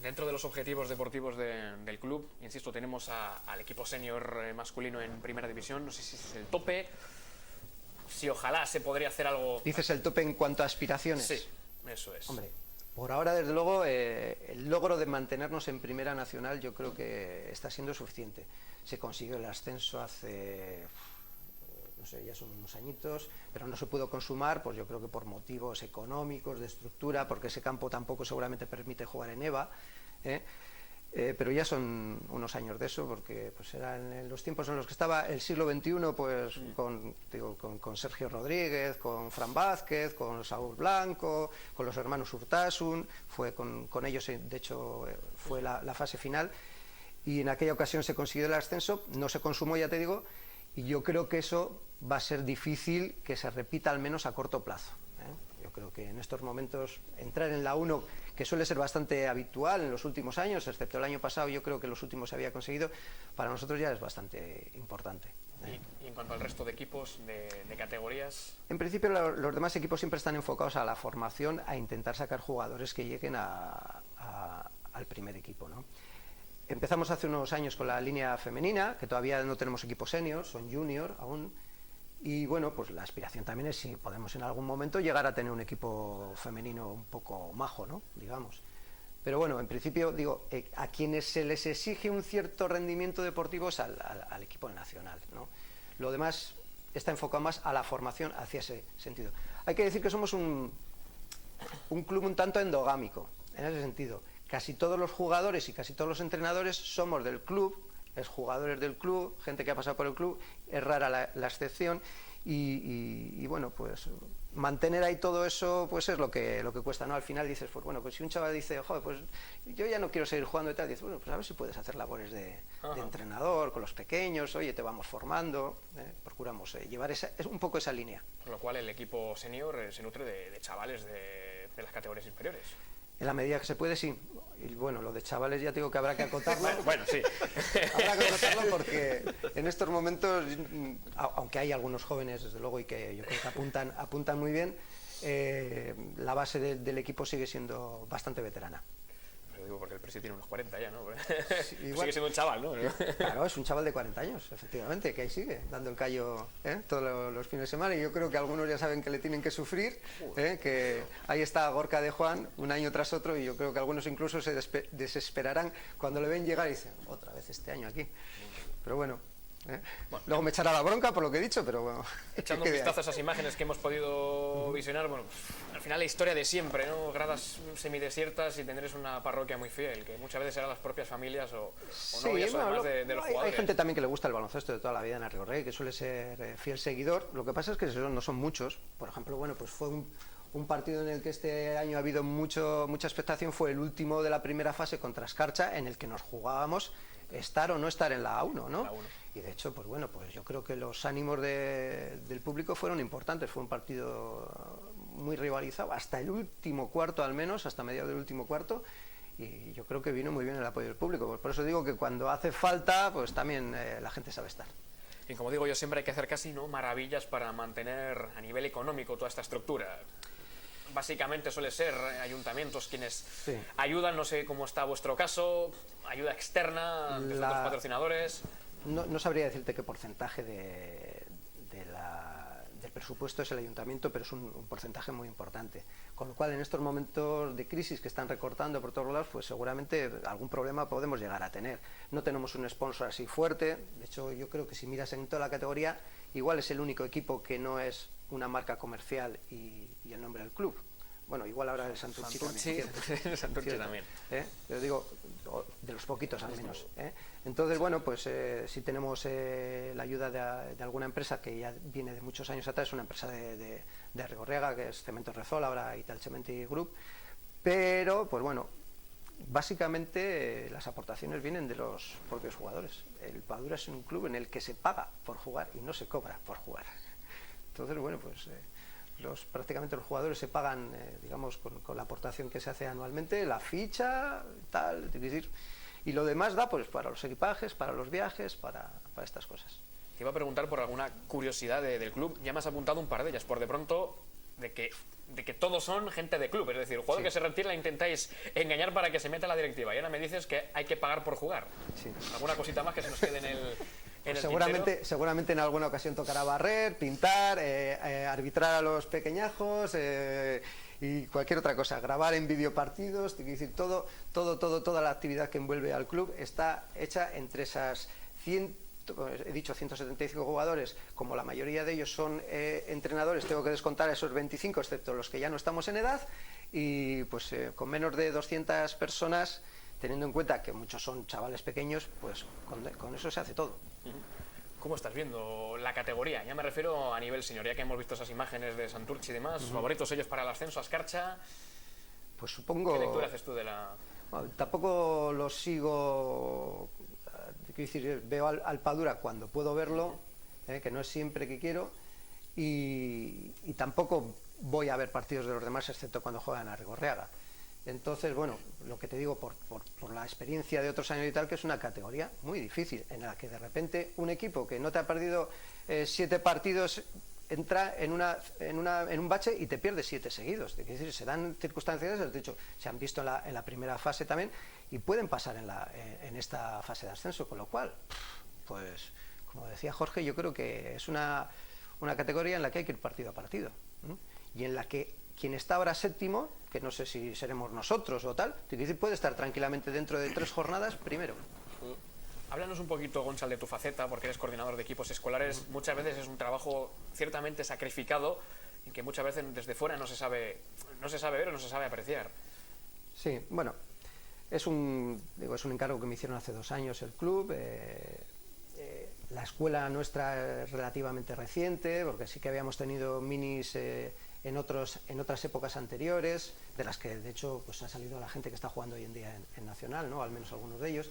Dentro de los objetivos deportivos del club, insisto, tenemos al equipo senior masculino en primera división. No sé si es el tope, si ojalá se podría hacer algo. ¿Dices el tope en cuanto a aspiraciones? Sí, eso es. Hombre, por ahora, desde luego, el logro de mantenernos en primera nacional yo creo que está siendo suficiente. Se consiguió el ascenso hace, no sé, ya son unos añitos, pero no se pudo consumar, pues yo creo que por motivos económicos, de estructura, porque ese campo tampoco seguramente permite jugar en EVA, pero ya son unos años de eso, porque pues eran en los tiempos en los que estaba el siglo XXI, pues con Sergio Rodríguez, con Fran Vázquez, con Saúl Blanco, con los hermanos Urtasun, fue con ellos, de hecho, fue la fase final, y en aquella ocasión se consiguió el ascenso, no se consumó, ya te digo, y yo creo que eso va a ser difícil que se repita al menos a corto plazo. Yo creo que en estos momentos entrar en la 1, que suele ser bastante habitual en los últimos años, excepto el año pasado, yo creo que los últimos se había conseguido, para nosotros ya es bastante importante. ¿Y en cuanto al resto de equipos, de categorías? En principio los demás equipos siempre están enfocados a la formación, a intentar sacar jugadores que lleguen al primer equipo, ¿no? Empezamos hace unos años con la línea femenina, que todavía no tenemos equipo senior, son junior aún, y bueno, pues la aspiración también es si podemos en algún momento llegar a tener un equipo femenino un poco majo, ¿no? Digamos. Pero bueno, en principio, digo, a quienes se les exige un cierto rendimiento deportivo es al equipo nacional, ¿no? Lo demás está enfocado más a la formación hacia ese sentido. Hay que decir que somos un club un tanto endogámico, en ese sentido. Casi todos los jugadores y casi todos los entrenadores somos del club, es jugadores del club, gente que ha pasado por el club, es rara la excepción, y bueno, pues mantener ahí todo eso pues es lo que cuesta, ¿no? Al final dices, pues bueno, pues si un chaval dice, joder, pues yo ya no quiero seguir jugando y tal, dices, bueno, pues a ver si puedes hacer labores de entrenador con los pequeños, oye, te vamos formando, procuramos llevar un poco esa línea. Por lo cual el equipo senior se nutre de chavales de las categorías inferiores. En la medida que se puede, sí. Y bueno, lo de chavales ya digo que habrá que acotarlo. Bueno, sí. Habrá que acotarlo porque en estos momentos, aunque hay algunos jóvenes, desde luego, y que yo creo que apuntan muy bien, la base del equipo sigue siendo bastante veterana. Pero digo, porque el Presi tiene unos 40 ya, ¿no? Sí, sigue siendo un chaval, ¿no? Claro, es un chaval de 40 años, efectivamente, que ahí sigue, dando el callo todos los fines de semana, y yo creo que algunos ya saben que le tienen que sufrir, que ahí está Gorka de Juan, un año tras otro, y yo creo que algunos incluso se desesperarán cuando le ven llegar y dicen, otra vez este año aquí. Pero bueno. Luego me echará la bronca por lo que he dicho, pero bueno. Echando un vistazo a esas imágenes que hemos podido visionar, bueno, pues, al final la historia de siempre, ¿no? Gradas semidesiertas y tendréis una parroquia muy fiel, que muchas veces serán las propias familias o sí, novias o demás de los jugadores. Hay gente también que le gusta el baloncesto de toda la vida en Arrigorriaga, que suele ser fiel seguidor. Lo que pasa es que no son muchos. Por ejemplo, bueno, pues fue un partido en el que este año ha habido mucha expectación, fue el último de la primera fase contra Escarcha, en el que nos jugábamos estar o no estar en la A1, ¿no? Y de hecho, pues bueno, pues yo creo que los ánimos del público fueron importantes. Fue un partido muy rivalizado, hasta el último cuarto al menos, hasta mediados del último cuarto, y yo creo que vino muy bien el apoyo del público. Pues por eso digo que cuando hace falta, pues también la gente sabe estar. Y como digo yo, siempre hay que hacer casi, ¿no?, maravillas para mantener a nivel económico toda esta estructura. Básicamente suele ser ayuntamientos quienes ayudan, no sé cómo está vuestro caso, ayuda externa, de otros patrocinadores. No sabría decirte qué porcentaje del presupuesto es el ayuntamiento, pero es un porcentaje muy importante. Con lo cual, en estos momentos de crisis que están recortando por todos lados, pues seguramente algún problema podemos llegar a tener. No tenemos un sponsor así fuerte. De hecho, yo creo que si miras en toda la categoría, igual es el único equipo que no es una marca comercial y el nombre del club. Bueno, igual ahora el Santurtzi también. Yo digo, de los poquitos al menos. Entonces, bueno, pues sí tenemos la ayuda de alguna empresa que ya viene de muchos años atrás, una empresa de Arrigorriaga, que es Cemento Rezol, ahora Italcementi Group, pero, pues bueno, básicamente las aportaciones vienen de los propios jugadores. El Padura es un club en el que se paga por jugar y no se cobra por jugar. Entonces, bueno, pues prácticamente los jugadores se pagan, digamos, con la aportación que se hace anualmente, la ficha, tal, es decir, y lo demás da pues para los equipajes, para los viajes, para estas cosas. Te iba a preguntar por alguna curiosidad del club, ya me has apuntado un par de ellas, por de pronto de que todos son gente de club, es decir, el jugador que se retira le intentáis engañar para que se meta a la directiva, y ahora me dices que hay que pagar por jugar. ¿Alguna cosita más que se nos quede en el seguramente en alguna ocasión tocará barrer, pintar, arbitrar a los pequeñajos y cualquier otra cosa, grabar en videopartidos, es decir, toda la actividad que envuelve al club está hecha entre esas 175 jugadores. Como la mayoría de ellos son entrenadores, tengo que descontar esos 25, excepto los que ya no estamos en edad, y pues con menos de 200 personas, teniendo en cuenta que muchos son chavales pequeños, pues con eso se hace todo. ¿Cómo estás viendo la categoría? Ya me refiero a nivel senior, ya que hemos visto esas imágenes de Santurce y demás, favoritos ellos para el ascenso a Escarcha. Pues supongo... ¿Qué lectura haces tú de la...? Bueno, tampoco lo sigo, quiero decir, veo al Padura cuando puedo verlo, que no es siempre que quiero, y tampoco voy a ver partidos de los demás excepto cuando juegan a Rigorriaga. Entonces, bueno, lo que te digo por la experiencia de otros años y tal, que es una categoría muy difícil, en la que de repente un equipo que no te ha perdido 7 partidos entra en un bache y te pierde 7 seguidos. Es decir, se dan circunstancias, de hecho, se han visto en la primera fase también, y pueden pasar en esta fase de ascenso, con lo cual, pues, como decía Jorge, yo creo que es una categoría en la que hay que ir partido a partido, ¿no? Y en la que quien está ahora séptimo, que no sé si seremos nosotros o tal, puede estar tranquilamente dentro de 3 jornadas primero. Háblanos un poquito, Gonzalo, de tu faceta, porque eres coordinador de equipos escolares. Muchas veces es un trabajo ciertamente sacrificado, en que muchas veces desde fuera no se sabe ver o no se sabe apreciar. Sí, bueno, es un encargo que me hicieron hace 2 años el club. La escuela nuestra es relativamente reciente, porque sí que habíamos tenido minis en otras épocas anteriores, de las que de hecho pues ha salido la gente que está jugando hoy en día en Nacional, ¿no? Al menos algunos de ellos.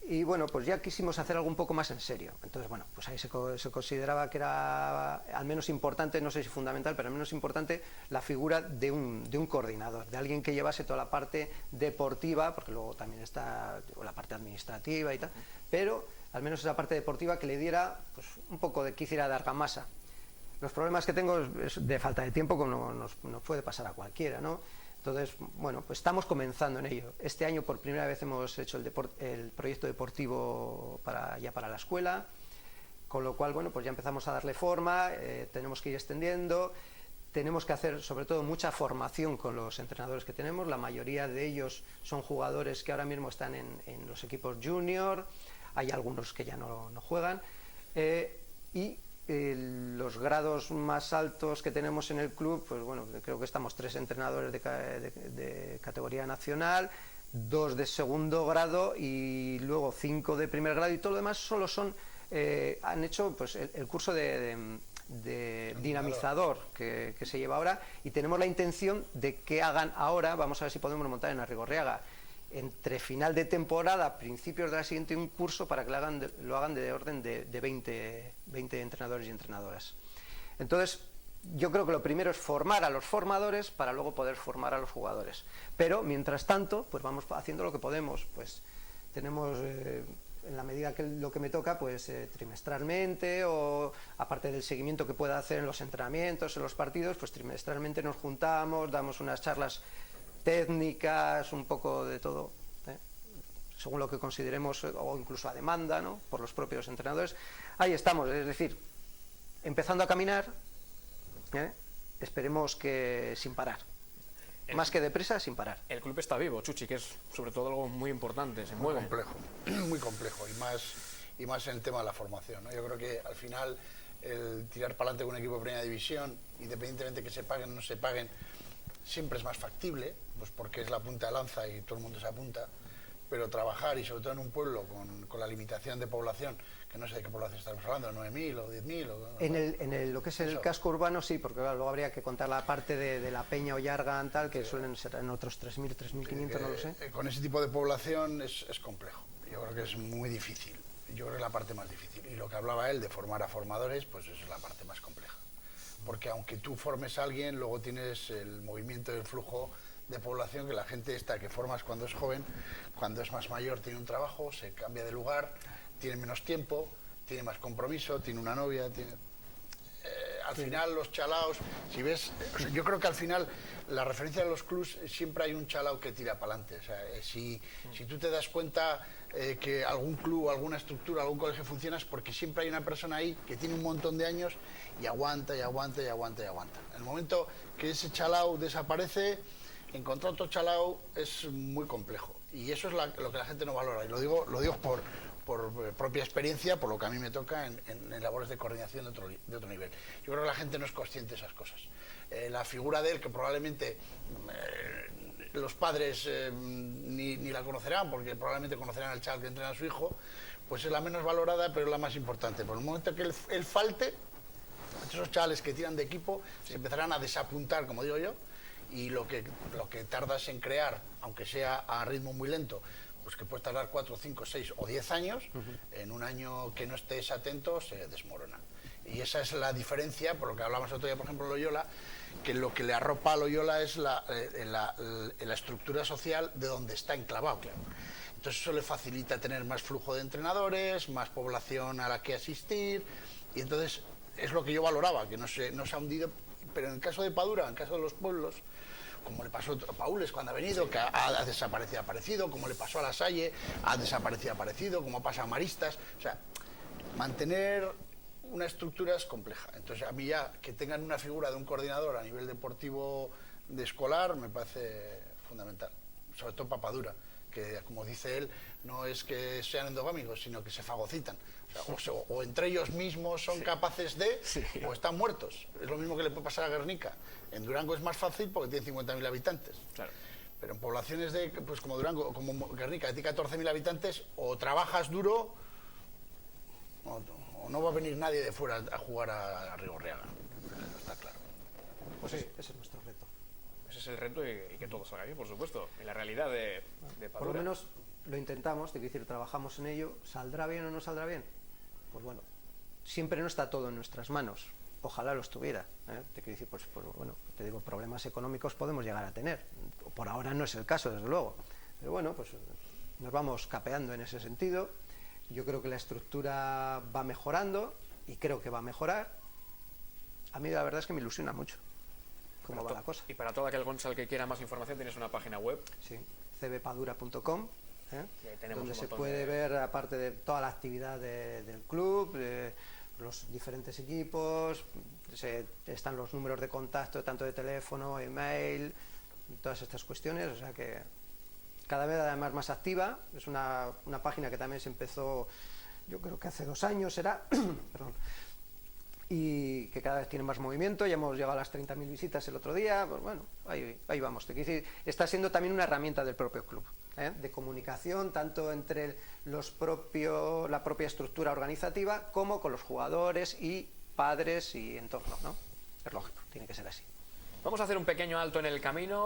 Y bueno, pues ya quisimos hacer algo un poco más en serio. Entonces, bueno, pues ahí se consideraba que era al menos importante, no sé si fundamental, pero al menos importante la figura de un coordinador, de alguien que llevase toda la parte deportiva, porque luego también está la parte administrativa y tal, pero al menos esa parte deportiva que le diera pues un poco de que hiciera de argamasa. Los problemas que tengo es de falta de tiempo, como nos puede pasar a cualquiera, ¿no? Entonces, bueno, pues estamos comenzando en ello. Este año por primera vez hemos hecho el proyecto deportivo para la escuela, con lo cual, bueno, pues ya empezamos a darle forma, tenemos que ir extendiendo, tenemos que hacer sobre todo mucha formación con los entrenadores que tenemos. La mayoría de ellos son jugadores que ahora mismo están en los equipos junior, hay algunos que ya no juegan, y los grados más altos que tenemos en el club, pues bueno, creo que estamos 3 entrenadores de categoría nacional, 2 de segundo grado y luego 5 de primer grado, y todo lo demás solo han hecho pues el curso de dinamizador que se lleva ahora, y tenemos la intención de que hagan ahora, vamos a ver si podemos montar en Arrigorriaga entre final de temporada, principios de la siguiente, un curso para que lo hagan de orden de 20 entrenadores y entrenadoras. Entonces, yo creo que lo primero es formar a los formadores para luego poder formar a los jugadores. Pero, mientras tanto, pues vamos haciendo lo que podemos. Pues tenemos, en la medida que lo que me toca, pues trimestralmente, o aparte del seguimiento que pueda hacer en los entrenamientos, en los partidos, pues trimestralmente nos juntamos, damos unas charlas técnicas, un poco de todo, según lo que consideremos, o incluso a demanda, ¿no?, por los propios entrenadores. Ahí estamos, es decir, empezando a caminar, esperemos que sin parar, más que deprisa, sin parar. El club está vivo, Chuchi, que es sobre todo algo muy importante, se mueve. Muy complejo, y más en el tema de la formación, ¿no? Yo creo que al final el tirar para adelante con un equipo de primera división, independientemente que se paguen o no se paguen, siempre es más factible, pues porque es la punta de lanza y todo el mundo se apunta, pero trabajar, y sobre todo en un pueblo con la limitación de población, que no sé de qué población estamos hablando, 9.000 o 10.000 o... En lo que es el casco urbano sí, porque claro, luego habría que contar la parte de la Peña o Llargan, tal, que suelen ser en otros 3.000, 3.500, no lo sé. Con ese tipo de población es complejo, yo creo que es muy difícil, yo creo que es la parte más difícil, y lo que hablaba él de formar a formadores, pues eso es la parte más compleja. Porque aunque tú formes a alguien, luego tienes el movimiento del flujo de población, que la gente esta que formas cuando es joven, cuando es más mayor tiene un trabajo, se cambia de lugar, tiene menos tiempo, tiene más compromiso, tiene una novia, al final los chalaos, si ves, o sea, yo creo que al final la referencia de los clubs siempre hay un chalao que tira para adelante. O sea, si tú te das cuenta que algún club, alguna estructura, algún colegio funciona, es porque siempre hay una persona ahí que tiene un montón de años y aguanta, y aguanta, y aguanta, y aguanta. En el momento que ese chalao desaparece, encontrar otro chalao es muy complejo. Y eso es lo que la gente no valora. Y lo digo por propia experiencia, por lo que a mí me toca en labores de coordinación de otro nivel. Yo creo que la gente no es consciente de esas cosas. La figura de él, que probablemente los padres ni la conocerán, porque probablemente conocerán al chaval que entrena a su hijo, pues es la menos valorada, pero es la más importante. Por el momento que él falte, esos chavales que tiran de equipo se empezarán a desapuntar, como digo yo, y lo que tardas en crear, aunque sea a ritmo muy lento, pues que puede tardar 4, 5, 6 o 10 años, en un año que no estés atento se desmorona. Y esa es la diferencia, por lo que hablamos otro día, por ejemplo, Loyola, que lo que le arropa a Loyola es la estructura social de donde está enclavado. Claro. Entonces eso le facilita tener más flujo de entrenadores, más población a la que asistir, y entonces es lo que yo valoraba, que no se ha hundido, pero en el caso de Padura, en el caso de los pueblos, como le pasó a Paules cuando ha venido, que ha desaparecido, aparecido, como le pasó a La Salle, ha desaparecido, aparecido, como pasa a Maristas. O sea, mantener una estructura es compleja. Entonces, a mí ya que tengan una figura de un coordinador a nivel deportivo de escolar me parece fundamental, sobre todo para Padura, que, como dice él, no es que sean endogámicos, sino que se fagocitan. O sea, o entre ellos mismos son capaces de, o están muertos. Es lo mismo que le puede pasar a Guernica. En Durango es más fácil porque tiene 50.000 habitantes. Claro. Pero en poblaciones pues como Durango, como Guernica, que tiene 14.000 habitantes, o trabajas duro, o no va a venir nadie de fuera a jugar a Rigorriaga. Está claro. Pues sí, ese es nuestro reto. Ese es el reto y que todo salga bien, por supuesto. En la realidad de Padura. Por lo menos lo intentamos, es decir, trabajamos en ello. ¿Saldrá bien o no saldrá bien? Pues bueno, siempre no está todo en nuestras manos. Ojalá lo estuviera. Te quiero decir, pues bueno, te digo, problemas económicos podemos llegar a tener. Por ahora no es el caso, desde luego. Pero bueno, pues nos vamos capeando en ese sentido. Yo creo que la estructura va mejorando y creo que va a mejorar. A mí la verdad es que me ilusiona mucho cómo va la cosa. Y para todo aquel Gonzalo que quiera más información, tienes una página web. Sí, cbpadura.com, donde se puede ver, aparte de toda la actividad del club, los diferentes equipos, están los números de contacto, tanto de teléfono, email, todas estas cuestiones, o sea que cada vez además más activa. Es una página que también se empezó, yo creo que hace 2 años será, perdón, y que cada vez tiene más movimiento. Ya hemos llegado a las 30.000 visitas el otro día. Pues bueno, ahí vamos. Te quiero decir, está siendo también una herramienta del propio club, de comunicación, tanto entre la propia estructura organizativa como con los jugadores y padres y entorno, ¿no? Es lógico, tiene que ser así. Vamos a hacer un pequeño alto en el camino.